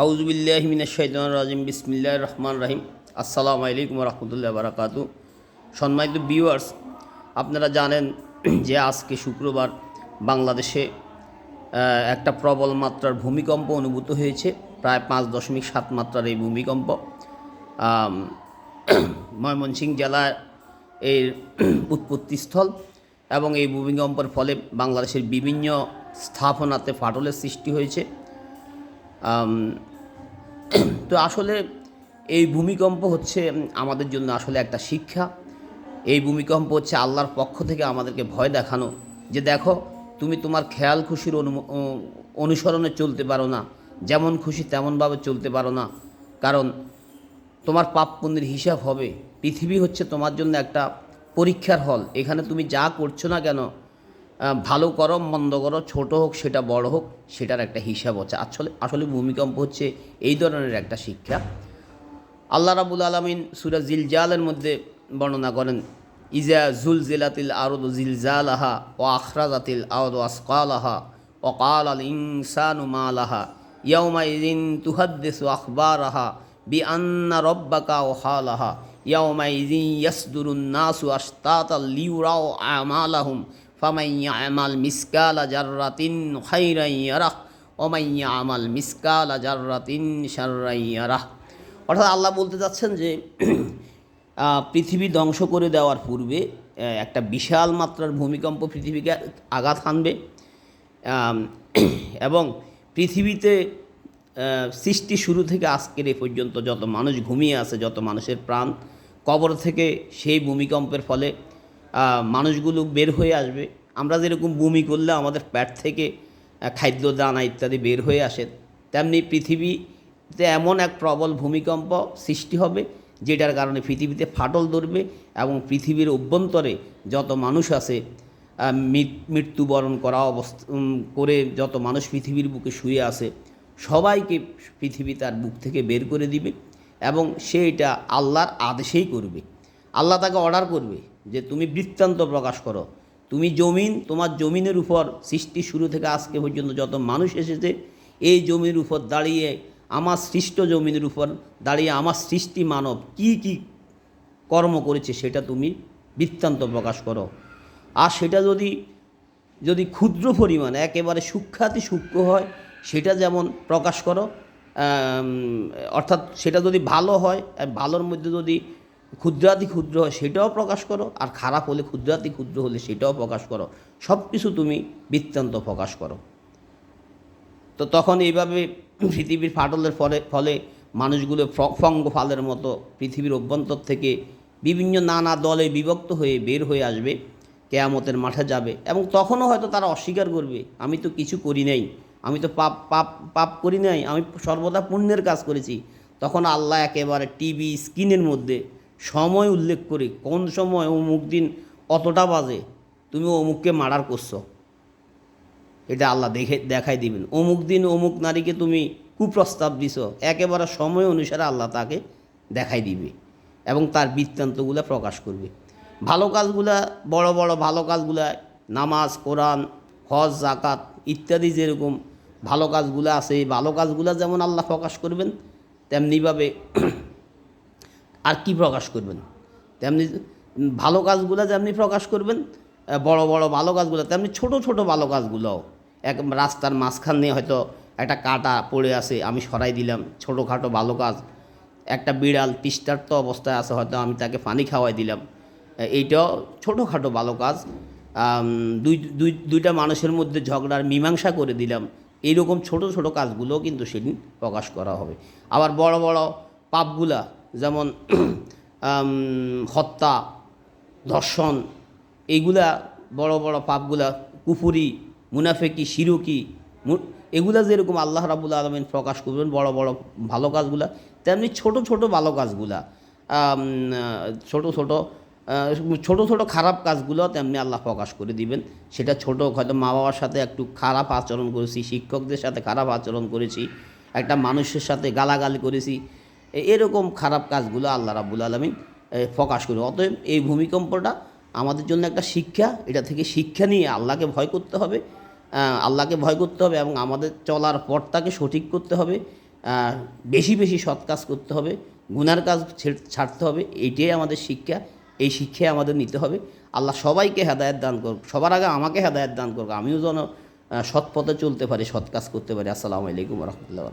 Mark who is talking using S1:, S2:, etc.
S1: আউযুবিল্লাহি মিনাশ শাইতানির রাজিম বিসমিল্লাহির রহমানির রহিম। আসসালামু আলাইকুম ওয়া রাহমাতুল্লাহি ওয়া বারাকাতুহু। সম্মানিত ভিউয়ার্স, আপনারা জানেন যে আজকে শুক্রবার বাংলাদেশে একটা প্রবল মাত্রার ভূমিকম্প অনুভূত হয়েছে। প্রায় 5.7 মাত্রার এই ভূমিকম্প ময়মনসিংহ জেলার এর উৎপত্তিস্থল এবং এই ভূমিকম্পের ফলে বাংলাদেশের বিভিন্ন স্থাপনাতে ফাটলের সৃষ্টি হয়েছে। তো আসলে এই ভূমিকম্প হচ্ছে আমাদের জন্য আসলে একটা শিক্ষা। এই ভূমিকম্প হচ্ছে আল্লাহর পক্ষ থেকে আমাদেরকে ভয় দেখানো, যে দেখো তুমি তোমার খেয়াল খুশির অনুসরণে চলতে পারো না, যেমন খুশি তেমনভাবে চলতে পারো না, কারণ তোমার পাপ পুণ্যের হিসাব হবে। পৃথিবী হচ্ছে তোমার জন্য একটা পরীক্ষার হল। এখানে তুমি যা করছো না কেন, ভালো করো মন্দ করো, ছোট হোক সেটা বড় হোক, সেটার একটা হিসাব হচ্ছে। আসলে ভূমিকম্প হচ্ছে এই ধরনের একটা শিক্ষা। আল্লাহ রাব্বুল আলামিন সূরা জিলজালের মধ্যে বর্ণনা করেন, ইজা জুলজিলাতিল আরদু জিলজালাহা ওয়া আখরাজাতিল আরদু আসকালাহা ওয়া ক্বালাল ইনসানু মা লাহা ইয়াউমাইযিন তুহাদ্দিসু আখবারাহা বিআন্না রাব্বাকা ওয়াহালাহা ইয়াউমাইযিন ইয়াসদুরুন নাসু আশতাতাল লিউরাউ আমালাহুম ফামান ইয়ামাল মিসকালা জাররাতিন খাইরান ইয়ারাহ ওয়া মান ইয়ামাল মিসকালা জাররাতিন শাররান ইয়ারাহ। অর্থাৎ আল্লাহ বলতে চাচ্ছেন যে পৃথিবী ধ্বংস করে দেওয়ার পূর্বে একটা বিশাল মাত্রার ভূমিকম্প পৃথিবীকে আঘাত হানবে এবং পৃথিবীতে সৃষ্টি শুরু থেকে আজকের এ পর্যন্ত যত মানুষ ঘুমিয়ে আছে, যত মানুষের প্রাণ কবর থেকে সেই ভূমিকম্পের ফলে মানুষগুলো বের হয়ে আসবে। আমরা যেরকম বমি করলে আমাদের পেট থেকে খাদ্য দানা ইত্যাদি বের হয়ে আসে, তেমনি পৃথিবীতে এমন এক প্রবল ভূমিকম্প সৃষ্টি হবে যেটার কারণে পৃথিবীতে ফাটল ধরবে এবং পৃথিবীর অভ্যন্তরে যত মানুষ আছে মৃত্যুবরণ করা করে যত মানুষ পৃথিবীর বুকে শুয়ে আছে সবাইকে পৃথিবী তার বুক থেকে বের করে দিবে এবং সে এটা আল্লাহর আদেশেই করবে। আল্লাহ তাকে অর্ডার করবে যে তুমি বৃত্তান্ত প্রকাশ করো, তুমি জমিন, তোমার জমিনের উপর সৃষ্টি শুরু থেকে আজকে পর্যন্ত যত মানুষ এসেছে এই জমির উপর দাঁড়িয়ে, আমার সৃষ্ট জমিনের উপর দাঁড়িয়ে আমার সৃষ্টি মানব কি কি কর্ম করেছে সেটা তুমি বৃত্তান্ত প্রকাশ করো। আর সেটা যদি ক্ষুদ্র পরিমাণে একেবারে সূক্ষ্মাতি সূক্ষ্ম হয় সেটা যেমন প্রকাশ করো, অর্থাৎ সেটা যদি ভালো হয়, ভালোর মধ্যে যদি ক্ষুদ্রাতি ক্ষুদ্র হয় সেটাও প্রকাশ করো, আর খারাপ হলে ক্ষুদ্রাতি ক্ষুদ্র হলে সেটাও প্রকাশ করো। সব কিছু তুমি বৃত্তান্ত প্রকাশ করো। তো তখন এইভাবে পৃথিবীর ফাটলের ফলে মানুষগুলো পঙ্গপালের মতো পৃথিবীর অভ্যন্তর থেকে বিভিন্ন নানা দলে বিভক্ত হয়ে বের হয়ে আসবে, কেয়ামতের মাঠে যাবে এবং তখনও হয়তো তারা অস্বীকার করবে, আমি তো কিছু করি নাই, আমি তো পাপ পাপ পাপ করি নাই, আমি সর্বদা পুণ্যের কাজ করেছি। তখন আল্লাহ একেবারে টিভি স্ক্রিনের মধ্যে সময় উল্লেখ করে, কোন সময় অমুক দিন অতটা বাজে তুমি অমুককে মার্ডার করছো, এটা আল্লাহ দেখাই দিবেন। অমুক দিন অমুক নারীকে তুমি কুপ্রস্তাব দিছ, একেবারে সময় অনুসারে আল্লাহ তাকে দেখাই দিবে এবং তার বৃত্তান্তগুলো প্রকাশ করবে। ভালো কাজগুলা, বড় বড় ভালো কাজগুলা, নামাজ, কোরআন, হজ, জাকাত ইত্যাদি যেরকম ভালো কাজগুলো আছে, এই ভালো কাজগুলা যেমন আল্লাহ প্রকাশ করবেন, তেমনিভাবে আর কি প্রকাশ করবেন, তেমনি ভালো কাজগুলো যেমনি প্রকাশ করবেন, বড় বড় ভালো কাজগুলো তেমনি ছোট ছোট ভালো কাজগুলোও। এক রাস্তার মাঝখান দিয়ে হয়তো একটা কাঁটা পড়ে আছে, আমি সরাই দিলাম, ছোটোখাটো ভালো কাজ। একটা বিড়াল তৃষ্ণার্ত অবস্থায় আছে, হয়তো আমি তাকে পানি খাওয়াই দিলাম, এইটাও ছোটোখাটো ভালো কাজ। দুইটা মানুষের মধ্যে ঝগড়ার মীমাংসা করে দিলাম, এইরকম ছোট ছোট কাজগুলোও কিন্তু সেদিন প্রকাশ করা হবে। আবার বড় বড় পাপগুলা, যেমন হত্যা, ধর্ষণ, এইগুলা বড় বড় পাপগুলা, কুফুরি, মুনাফেকি, শিরকি, এগুলা যেরকম আল্লাহ রাব্বুল আলামিন প্রকাশ করবেন বড় বড় ভালো কাজগুলা, তেমনি ছোট ছোট ভালো কাজগুলা, ছোট ছোট ছোট ছোট খারাপ কাজগুলো তেমনি আল্লাহ প্রকাশ করে দিবেন। সেটা ছোট, হয়তো মা বাবার সাথে একটু খারাপ আচরণ করেছি, শিক্ষকদের সাথে খারাপ আচরণ করেছি, একটা মানুষের সাথে গালাগালি করেছি, এরকম খারাপ কাজগুলো আল্লাহ রাব্বুল আলামিন প্রকাশ করে। অতএব এই ভূমিকম্পটা আমাদের জন্য একটা শিক্ষা। এটা থেকে শিক্ষা নিয়ে আল্লাহকে ভয় করতে হবে, এবং আমাদের চলার পথটাকে সঠিক করতে হবে। বেশি বেশি সৎ কাজ করতে হবে, গুনার কাজ ছাড়তে হবে। এইটাই আমাদের শিক্ষা, এই শিক্ষায় আমাদের নিতে হবে। আল্লাহ সবাইকে হেদায়েত দান করুক, সবার আগে আমাকে হেদায়েত দান করুক, আমিও যেন সৎ পথে চলতে পারি, সৎ কাজ করতে পারি। আসসালামু আলাইকুম রহমতুল্লাহ।